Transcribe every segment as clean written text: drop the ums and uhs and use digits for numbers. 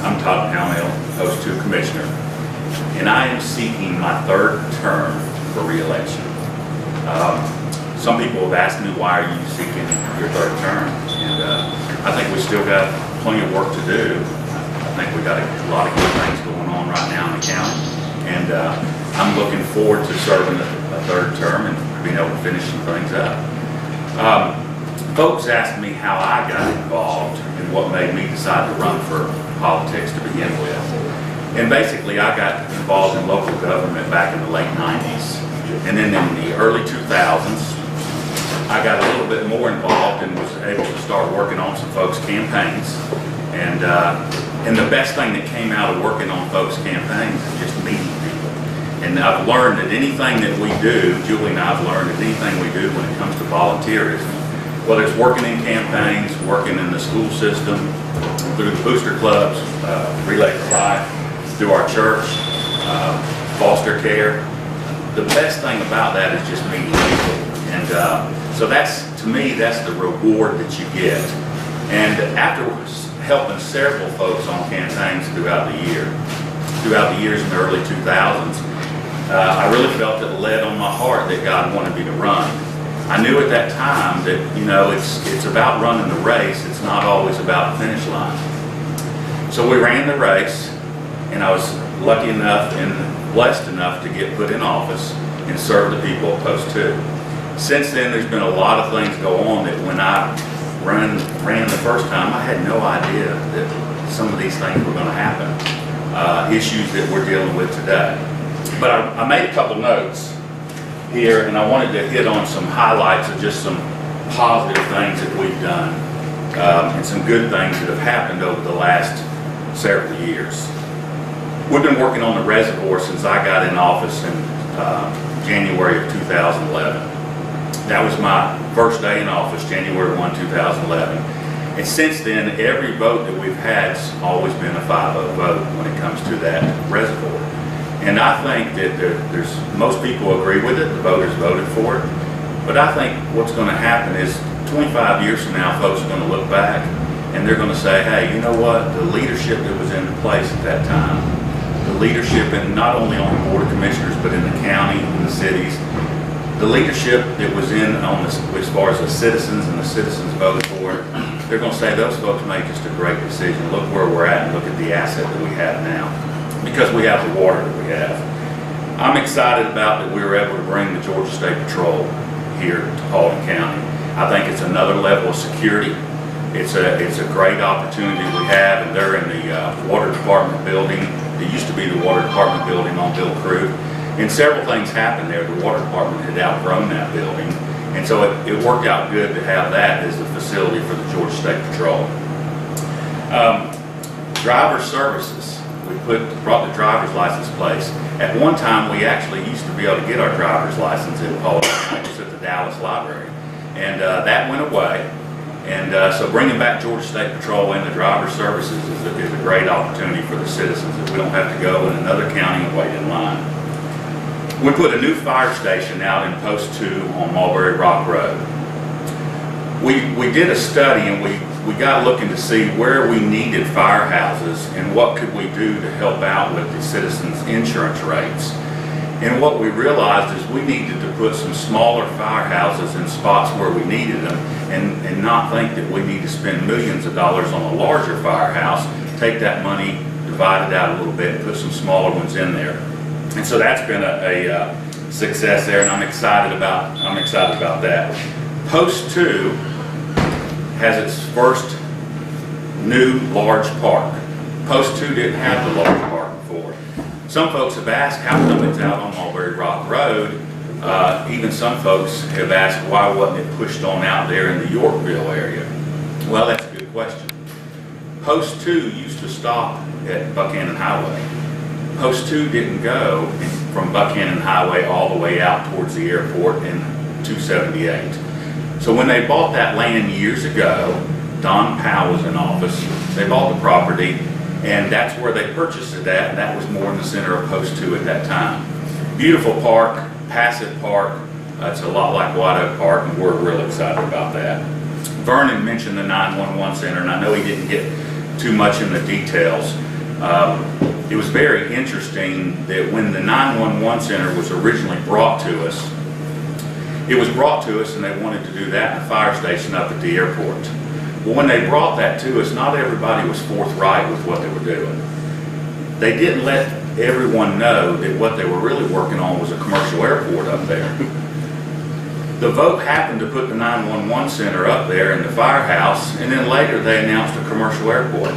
I'm Todd Pownall, Post 2 Commissioner, and I am seeking my third term for re-election. Some people have asked me, why are you seeking your third term? And I think we still got plenty of work to do. I think we got a lot of good things going on right now in the county, and I'm looking forward to serving a third term and being able to finish some things up. Folks asked me how I got involved and what made me decide to run for politics to begin with. And basically, I got involved in local government back in the late 90s. And then in the early 2000s, I got a little bit more involved and was able to start working on some folks' campaigns. And the best thing that came out of working on folks' campaigns is just meeting people. And I've learned that anything that we do, Julie and I have learned that anything we do when it comes to volunteerism, whether it's working in campaigns, working in the school system, through the booster clubs, Relay for Life, through our church, foster care, the best thing about that is just meeting people. And so that's, to me, that's the reward that you get. And after helping several folks on campaigns throughout the years in the early 2000s, I really felt it led on my heart that God wanted me to run. I knew at that time that, you know, it's about running the race. It's not always about the finish line. So we ran the race, and I was lucky enough and blessed enough to get put in office and serve the people of Post 2. Since then, there's been a lot of things go on that when I ran the first time, I had no idea that some of these things were going to happen, issues that we're dealing with today. But I made a couple notes here, and I wanted to hit on some highlights of just some positive things that we've done and some good things that have happened over the last several years. We've been working on the reservoir since I got in office in January of 2011. That was my first day in office, January 1, 2011. And since then, every vote that we've had has always been a 5-0 vote when it comes to that reservoir. And I think that there's most people agree with it, the voters voted for it. But I think what's going to happen is 25 years from now, folks are going to look back and they're going to say, hey, you know what, the leadership that was in place at that time, the leadership, and not only on the Board of Commissioners, but in the county, in the cities, the leadership that was in on this, as far as the citizens and the citizens voted for it, they're going to say those folks made just a great decision. Look where we're at and look at the asset that we have now, because we have the water that we have. I'm excited about that we were able to bring the Georgia State Patrol here to Pownall County. I think it's another level of security. It's a great opportunity we have, and they're in the water department building. It used to be the water department building on Bill Crew. And several things happened there. The water department had outgrown that building. And so it worked out good to have that as the facility for the Georgia State Patrol. Driver services. We brought the driver's license place. At one time, we actually used to be able to get our driver's license in Pownall. It was at the Dallas Library. And that went away. And so bringing back Georgia State Patrol and the driver services is a great opportunity for the citizens, that we don't have to go in another county and wait in line. We put a new fire station out in Post 2 on Mulberry Rock Road. We did a study, and we got looking to see where we needed firehouses and what could we do to help out with the citizens' insurance rates. And what we realized is we needed to put some smaller firehouses in spots where we needed them, and not think that we need to spend millions of dollars on a larger firehouse, take that money, divide it out a little bit, and put some smaller ones in there. And so that's been a success there, and I'm excited about that. Post 2 has its first new large park. Post 2 didn't have the large park before. Some folks have asked how come it's out on Mulberry Rock Road. Even some folks have asked why wasn't it pushed on out there in the Yorkville area. Well, that's a good question. Post 2 used to stop at Buchanan Highway. Post 2 didn't go from Buchanan Highway all the way out towards the airport in 278. So when they bought that land years ago, Don Powell was in office, they bought the property, and that's where they purchased it at, and that was more in the center of Post 2 at that time. Beautiful park, passive park. It's a lot like White Oak Park, and we're real excited about that. Vernon mentioned the 911 center, and I know he didn't get too much in the details, It was very interesting that when the 911 center was originally brought to us, it was brought to us and they wanted to do that in the fire station up at the airport. Well, when they brought that to us, not everybody was forthright with what they were doing. They didn't let everyone know that what they were really working on was a commercial airport up there. The vote happened to put the 911 center up there in the firehouse, and then later they announced a commercial airport.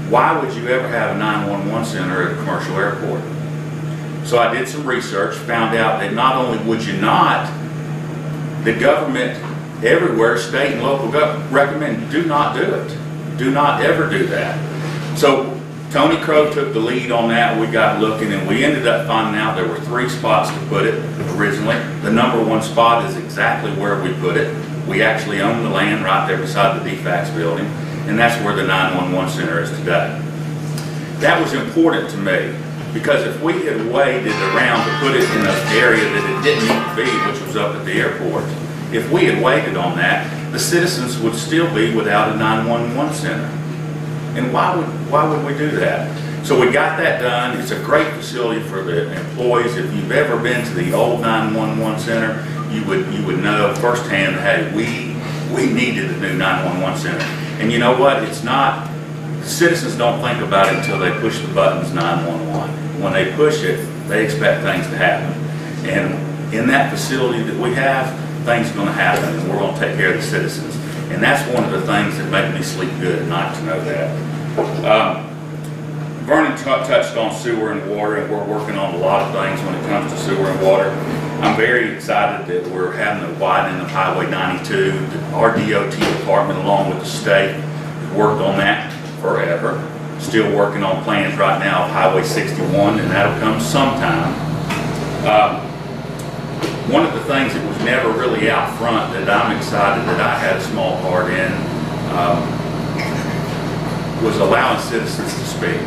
Why would you ever have a 911 center at a commercial airport? So I did some research, found out that not only would you not, the government everywhere, state and local government, recommend do not do it. Do not ever do that. So Tony Crow took the lead on that. We got looking and we ended up finding out there were 3 spots to put it originally. The #1 spot is exactly where we put it. We actually own the land right there beside the DFAX building, and that's where the 911 center is today. That was important to me because if we had waited around to put it in an area that it didn't need to be, which was up at the airport, if we had waited on that, the citizens would still be without a 911 center. And why would we do that? So we got that done. It's a great facility for the employees. If you've ever been to the old 911 center, you would know firsthand, hey, we needed a new 911 center. And you know what? It's not, citizens don't think about it until they push the buttons 911. When they push it, they expect things to happen. And in that facility that we have, things are going to happen, and we're going to take care of the citizens. And that's one of the things that make me sleep good at night, to know that. Vernon touched on sewer and water, and we're working on a lot of things when it comes to sewer and water. I'm very excited that we're having a widening of Highway 92. Our DOT department, along with the state, worked on that forever. Still working on plans right now of Highway 61, and that'll come sometime. One of the things that was never really out front that I'm excited that I had a small part in was allowing citizens to speak.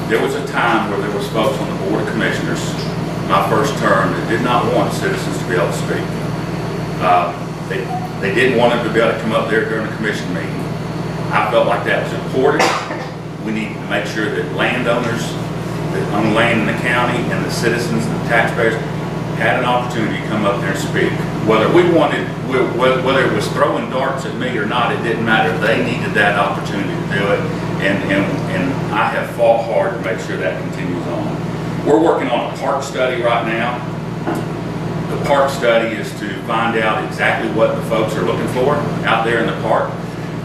There was a time where there was folks on the Board of Commissioners, my first term, that did not want citizens to be able to speak. They didn't want them to be able to come up there during a commission meeting. I felt like that was important. We needed to make sure that landowners that own land in the county and the citizens, the taxpayers, had an opportunity to come up there and speak. Whether whether it was throwing darts at me or not, it didn't matter. They needed that opportunity to do it, and I have fought hard to make sure that continues on. We're working on a park study right now. The park study is to find out exactly what the folks are looking for out there in the park.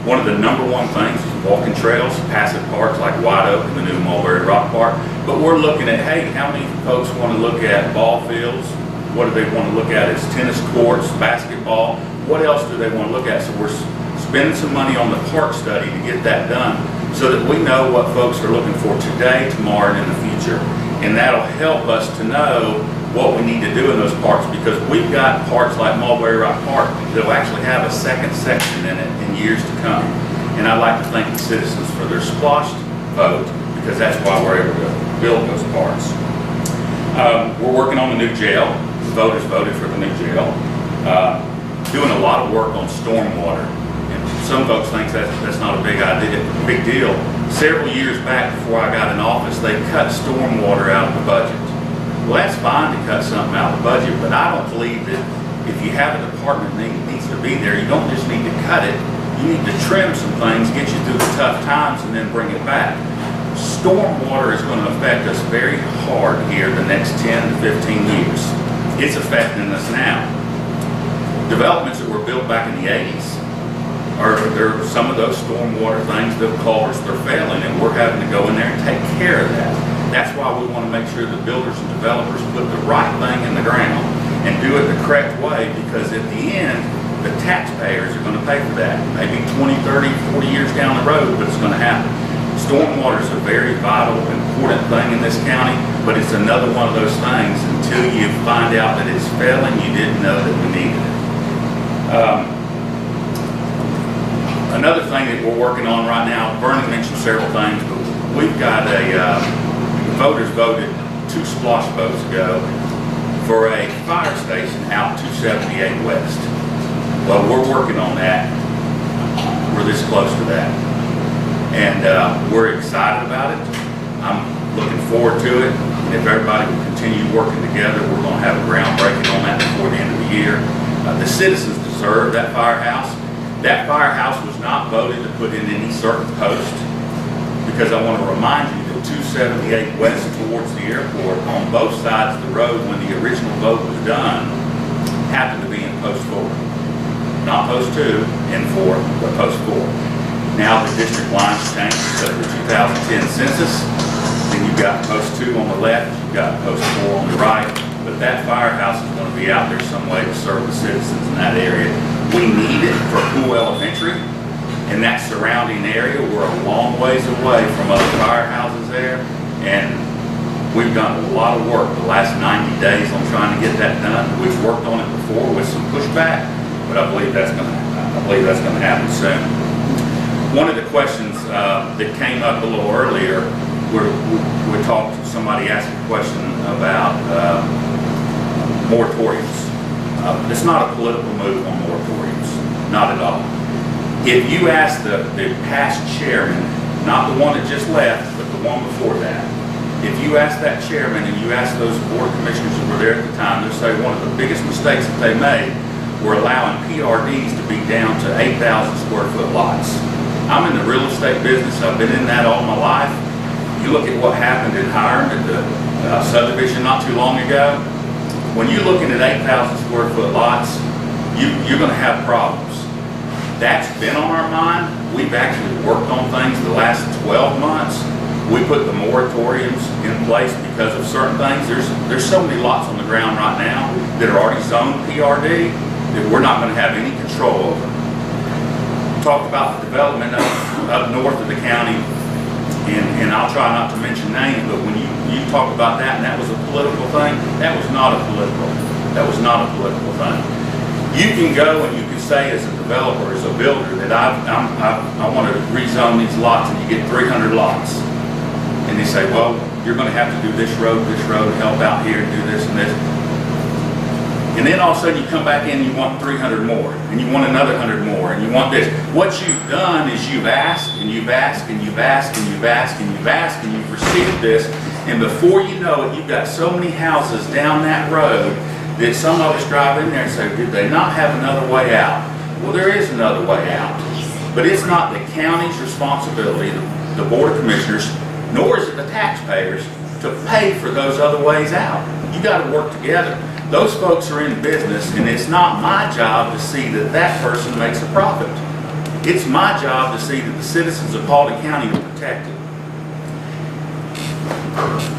One of the #1 things is walking trails, passive parks like White Oak and the new Mulberry Rock Park. But we're looking at, hey, how many folks want to look at ball fields? What do they want to look at? Is tennis courts, basketball? What else do they want to look at? So we're spending some money on the park study to get that done so that we know what folks are looking for today, tomorrow, and in the future. And that'll help us to know what we need to do in those parks, because we've got parks like Mulberry Rock Park that will actually have a second section in it in years to come. And I'd like to thank the citizens for their splashed vote, because that's why we're able to build those parks. We're working on the new jail. The voters voted for the new jail. Doing a lot of work on stormwater. And some folks think that's not a big deal. Several years back, before I got in office, they cut stormwater out of the budget. Well, that's fine to cut something out of the budget, but I don't believe that if you have a department that needs to be there, you don't just need to cut it. You need to trim some things, get you through the tough times, and then bring it back. Stormwater is going to affect us very hard here the next 10 to 15 years. It's affecting us now. Developments that were built back in the 80s, there are some of those stormwater things, the culverts, they're failing, and we're having to go in there and take care of that. That's why we want to make sure the builders and developers put the right thing in the ground and do it the correct way, because at the end, the taxpayers are going to pay for that. Maybe 20, 30, 40 years down the road, but it's going to happen. Stormwater is a very vital, important thing in this county, but it's another one of those things, until you find out that it's failing, you didn't know that we needed it. Another thing that we're working on right now, Vernon mentioned several things, but we've got voters voted 2 splosh votes ago for a fire station out 278 West. Well, we're working on that. We're this close to that. And we're excited about it. I'm looking forward to it. And if everybody will continue working together, we're going to have a groundbreaking on that before the end of the year. The citizens deserve that firehouse. That firehouse was not voted to put in any certain post, because I want to remind you that 278 west towards the airport on both sides of the road, when the original vote was done, happened to be in post 4. Not post 2 and 4, but post 4. Now the district lines changed because of the 2010 census. Then you've got post 2 on the left, you've got post 4 on the right. But that firehouse is going to be out there some way to serve the citizens in that area. We need it for Poole Elementary and that surrounding area. We're a long ways away from other firehouses there, and we've done a lot of work the last 90 days on trying to get that done. We've worked on it before with some pushback, but I believe that's going to happen soon. One of the questions that came up a little earlier, we talked. Somebody asked a question about moratoriums. It's not a political move on moratoriums, not at all. If you ask the past chairman, not the one that just left, but the one before that, if you ask that chairman and you ask those board commissioners who were there at the time, they'll say one of the biggest mistakes that they made were allowing PRDs to be down to 8,000 square foot lots. I'm in the real estate business. I've been in that all my life. You look at what happened in Hiram at the subdivision not too long ago. When you're looking at 8,000 square foot lots, you're going to have problems. That's been on our mind. We've actually worked on things the last 12 months. We put the moratoriums in place because of certain things. There's so many lots on the ground right now that are already zoned PRD that we're not going to have any control over. Talked about the development up north of the county, and I'll try not to mention names, but when you talk about that and that was a political thing, that was not a political thing. You can go and you can say as a developer, as a builder, that I want to rezone these lots, and you get 300 lots. And they say, well, you're going to have to do this road, help out here, and do this and this. And then all of a sudden you come back in and you want 300 more, and you want another 100 more, and you want this. What you've done is you've asked, and you've asked, and you've asked, and you've asked, and you've asked, and you've received this, and before you know it, you've got so many houses down that road that some of us drive in there and say, did they not have another way out? Well, there is another way out. But it's not the county's responsibility, the Board of Commissioners, nor is it the taxpayers, to pay for those other ways out. You got to work together. Those folks are in business, and it's not my job to see that that person makes a profit. It's my job to see that the citizens of Paulding County are protected.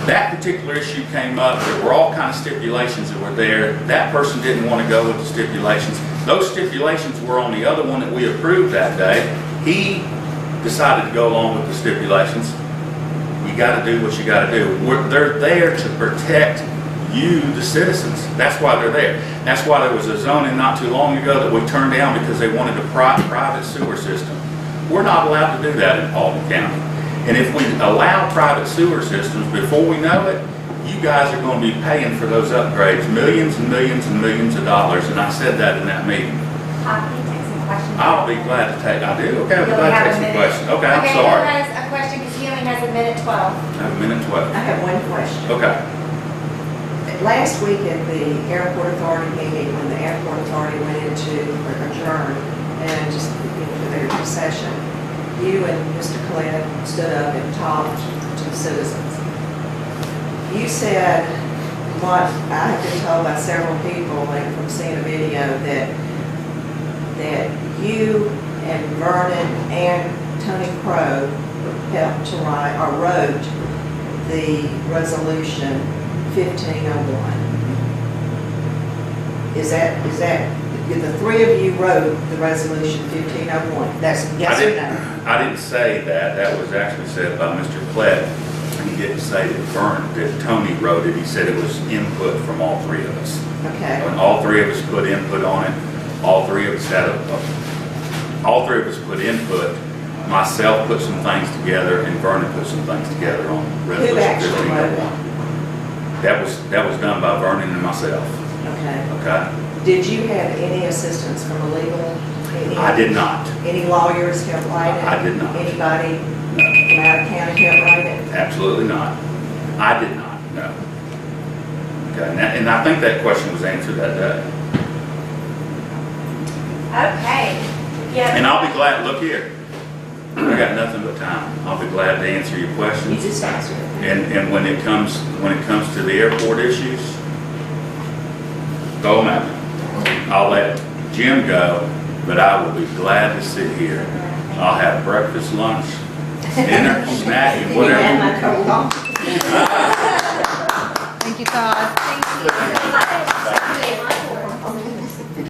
That particular issue came up. There were all kinds of stipulations that were there. That person didn't want to go with the stipulations. Those stipulations were on the other one that we approved that day. He decided to go along with the stipulations. You got to do what you got to do. They're there to protect you, the citizens. That's why they're there. That's why there was a zoning not too long ago that we turned down because they wanted a private sewer system. We're not allowed to do that in Paulding County. And if we allow private sewer systems, before we know it, you guys are going to be paying for those upgrades, millions and millions and millions of dollars. And I said that in that meeting. Todd, can you take some questions? I'll be glad to take. I do. Okay, I'll be glad to take some questions. Okay, I'm sorry. Okay, who has a question? Because he only has a minute 12. I have a minute 12. I have one question. Okay. Last week at the Airport Authority meeting, when the Airport Authority went into adjourn and just into their session, you and Mr. Collette stood up and talked to the citizens. You said what I have been told by several people, like from seeing a video, that you and Vernon and Tony Crow helped to write or wrote the resolution 1501. Is that the three of you wrote the resolution 1501? That's yes or no? I didn't say that. That was actually said by Mr. Klett. He didn't say that Tony wrote it. He said it was input from all three of us. Okay. When all three of us put input on it, all three of us put input. Myself put some things together, and Vernon put some things together on resolution 1501. That was done by Vernon and myself. Okay. Okay. Did you have any assistance from a legal I did not. Any lawyers help write it? I did not. Anybody No, from out of county help write it? absolutely not. I did not, no. Okay, and I think that question was answered that day. Okay. Yeah. And I'll be glad, look here, I got nothing but time. I'll be glad to answer your You questions. just answered it. And when it comes to the airport issues, go at me. I'll let Jim go, but I will be glad to sit here. I'll have breakfast, lunch, dinner, snack, and whatever. And my coat on. Thank you, Todd. Thank you.